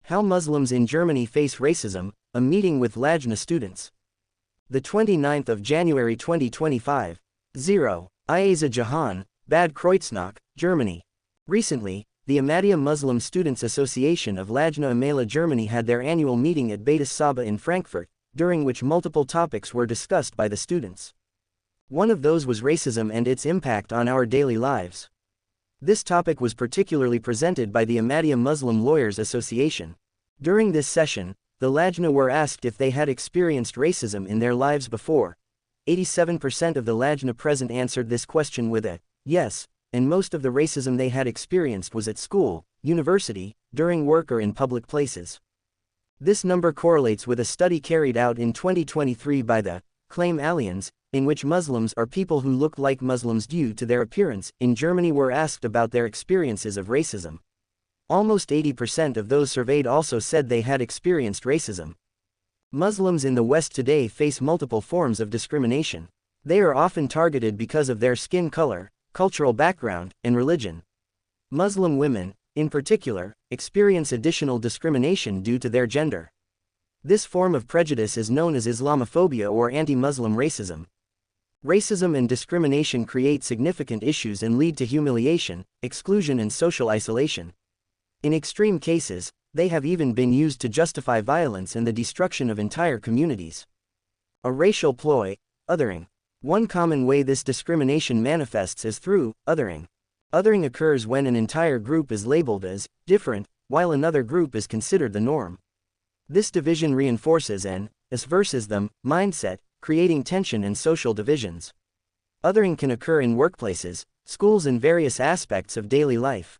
How Muslims in Germany Face Racism, a meeting with Lajna students. The 29th of January 2025. 0. Ayaza Jahan, Bad Kreuznach, Germany. Recently, the Ahmadiyya Muslim Students Association of Lajna Amela Germany had their annual meeting at Beitas Saba in Frankfurt, during which multiple topics were discussed by the students. One of those was racism and its impact on our daily lives. This topic was particularly presented by the Ahmadiyya Muslim Lawyers Association. During this session, the Lajna were asked if they had experienced racism in their lives before. 87% of the Lajna present answered this question with a yes, and most of the racism they had experienced was at school, university, during work or in public places. This number correlates with a study carried out in 2023 by the Claim Allianz, in which Muslims or people who look like Muslims due to their appearance in Germany were asked about their experiences of racism. Almost 80% of those surveyed also said they had experienced racism. Muslims in the West today face multiple forms of discrimination. They are often targeted because of their skin color, cultural background, and religion. Muslim women, in particular, experience additional discrimination due to their gender. This form of prejudice is known as Islamophobia or anti-Muslim racism. Racism and discrimination create significant issues and lead to humiliation, exclusion and social isolation. In extreme cases, they have even been used to justify violence and the destruction of entire communities. A racial ploy, othering. One common way this discrimination manifests is through othering. Othering occurs when an entire group is labeled as different, while another group is considered the norm. This division reinforces an us versus them mindset, creating tension and social divisions. Othering can occur in workplaces, schools and various aspects of daily life.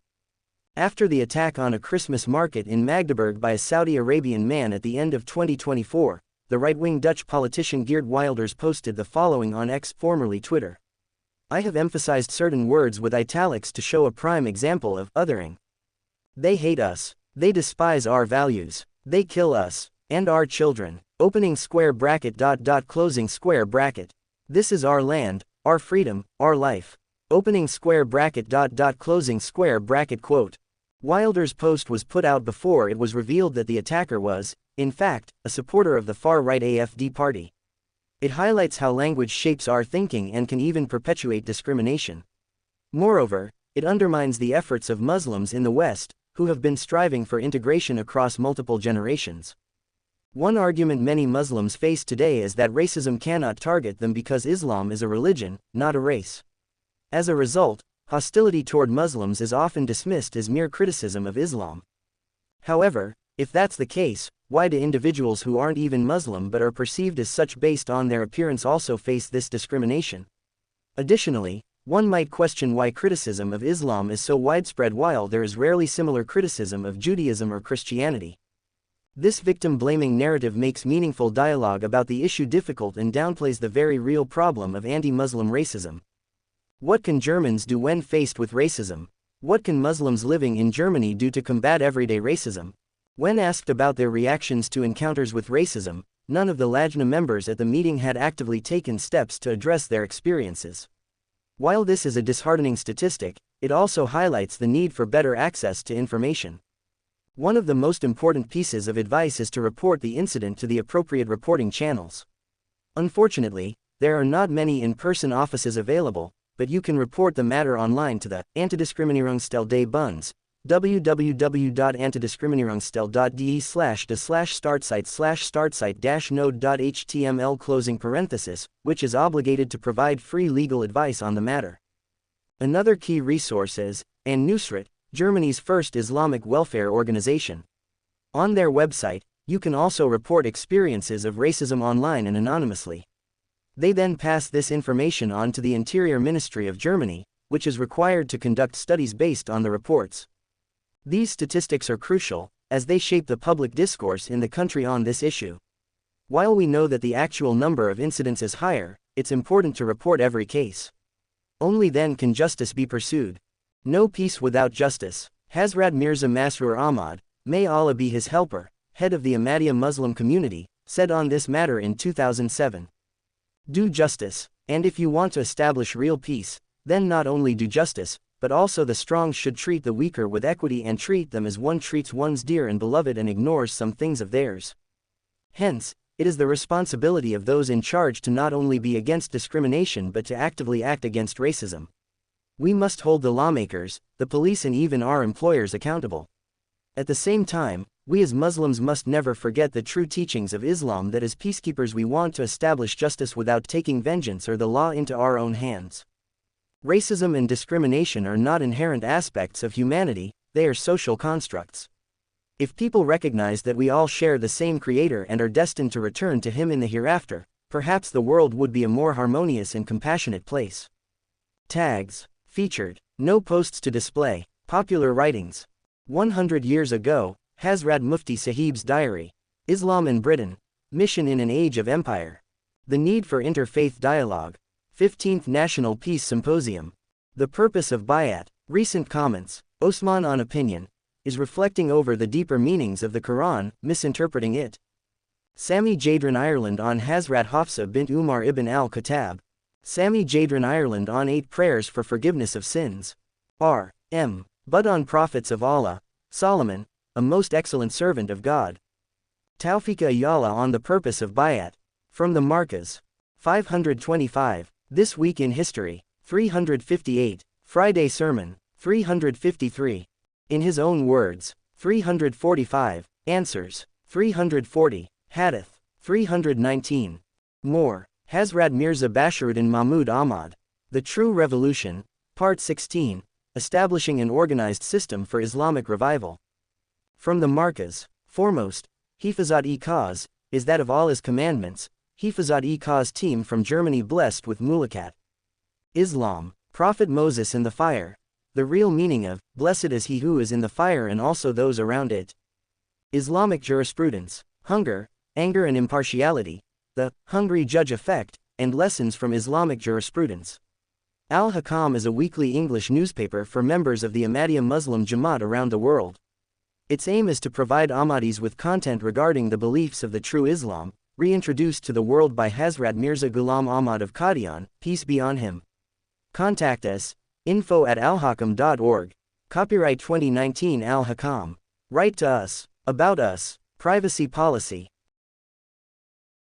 After the attack on a Christmas market in Magdeburg by a Saudi Arabian man at the end of 2024, the right-wing Dutch politician Geert Wilders posted the following on X, formerly Twitter. I have emphasized certain words with italics to show a prime example of othering. They hate us. They despise our values. They kill us and our children. Opening square bracket ... closing square bracket. This is our land, our freedom, our life. Opening square bracket ... closing square bracket quote. Wilders' post was put out before it was revealed that the attacker was, in fact, a supporter of the far-right AfD party. It highlights how language shapes our thinking and can even perpetuate discrimination. Moreover, it undermines the efforts of Muslims in the West, who have been striving for integration across multiple generations. One argument many Muslims face today is that racism cannot target them because Islam is a religion, not a race. As a result, hostility toward Muslims is often dismissed as mere criticism of Islam. However, if that's the case, why do individuals who aren't even Muslim but are perceived as such based on their appearance also face this discrimination? Additionally, one might question why criticism of Islam is so widespread while there is rarely similar criticism of Judaism or Christianity. This victim-blaming narrative makes meaningful dialogue about the issue difficult and downplays the very real problem of anti-Muslim racism. What can Germans do when faced with racism? What can Muslims living in Germany do to combat everyday racism? When asked about their reactions to encounters with racism, none of the Lajna members at the meeting had actively taken steps to address their experiences. While this is a disheartening statistic, it also highlights the need for better access to information. One of the most important pieces of advice is to report the incident to the appropriate reporting channels. Unfortunately, there are not many in-person offices available, but you can report the matter online to the Antidiskriminierungsstelle des Bundes, www.antidiskriminierungsstelle.de/startsite/startsite-node.html, which is obligated to provide free legal advice on the matter. Another key resource is An-Nusrat, Germany's first Islamic welfare organization. On their website, you can also report experiences of racism online and anonymously. They then pass this information on to the Interior Ministry of Germany, which is required to conduct studies based on the reports. These statistics are crucial, as they shape the public discourse in the country on this issue. While we know that the actual number of incidents is higher, it's important to report every case. Only then can justice be pursued. No peace without justice. Hazrat Mirza Masroor Ahmad, may Allah be his helper, head of the Ahmadiyya Muslim community, said on this matter in 2007. Do justice, and if you want to establish real peace, then not only do justice, but also the strong should treat the weaker with equity and treat them as one treats one's dear and beloved and ignores some things of theirs. Hence, it is the responsibility of those in charge to not only be against discrimination but to actively act against racism. We must hold the lawmakers, the police and even our employers accountable. At the same time, we as Muslims must never forget the true teachings of Islam, that as peacekeepers we want to establish justice without taking vengeance or the law into our own hands. Racism and discrimination are not inherent aspects of humanity, they are social constructs. If people recognize that we all share the same Creator and are destined to return to Him in the hereafter, perhaps the world would be a more harmonious and compassionate place. Tags. Featured. No posts to display. Popular writings. 100 years ago, Hazrat Mufti Sahib's diary. Islam and Britain. Mission in an Age of Empire. The need for interfaith dialogue. 15th National Peace Symposium. The purpose of Bayat. Recent comments. Osman on opinion. Is reflecting over the deeper meanings of the Quran, misinterpreting it. Sami Jadran Ireland on Hazrat Hafsa bint Umar ibn al-Khattab. Sami Jadran Ireland on 8 prayers for forgiveness of sins. R.M. But on prophets of Allah. Solomon, a most excellent servant of God. Tawfiqa Ayala on the purpose of Bayat. From the Markaz. 525. This Week in History. 358. Friday Sermon. 353. In his own words. 345. Answers. 340. Hadith. 319. More. Hazrat Mirza Bashiruddin Mahmud Ahmad. The True Revolution. Part 16. Establishing an organized system for Islamic revival. From the Markaz. Foremost, Hifazat-e-Cause, is that of Allah's commandments. Hifazat-e-Cause team from Germany blessed with Mulakat. Islam. Prophet Moses in the fire. The real meaning of, blessed is he who is in the fire and also those around it. Islamic jurisprudence. Hunger, anger and impartiality. The hungry judge effect, and lessons from Islamic jurisprudence. Al-Hakam is a weekly English newspaper for members of the Ahmadiyya Muslim Jamaat around the world. Its aim is to provide Ahmadis with content regarding the beliefs of the true Islam, reintroduced to the world by Hazrat Mirza Ghulam Ahmad of Qadian, peace be on him. Contact us, info@alhakam.org. Copyright 2019 Al-Hakam. Write to us. About us. Privacy policy.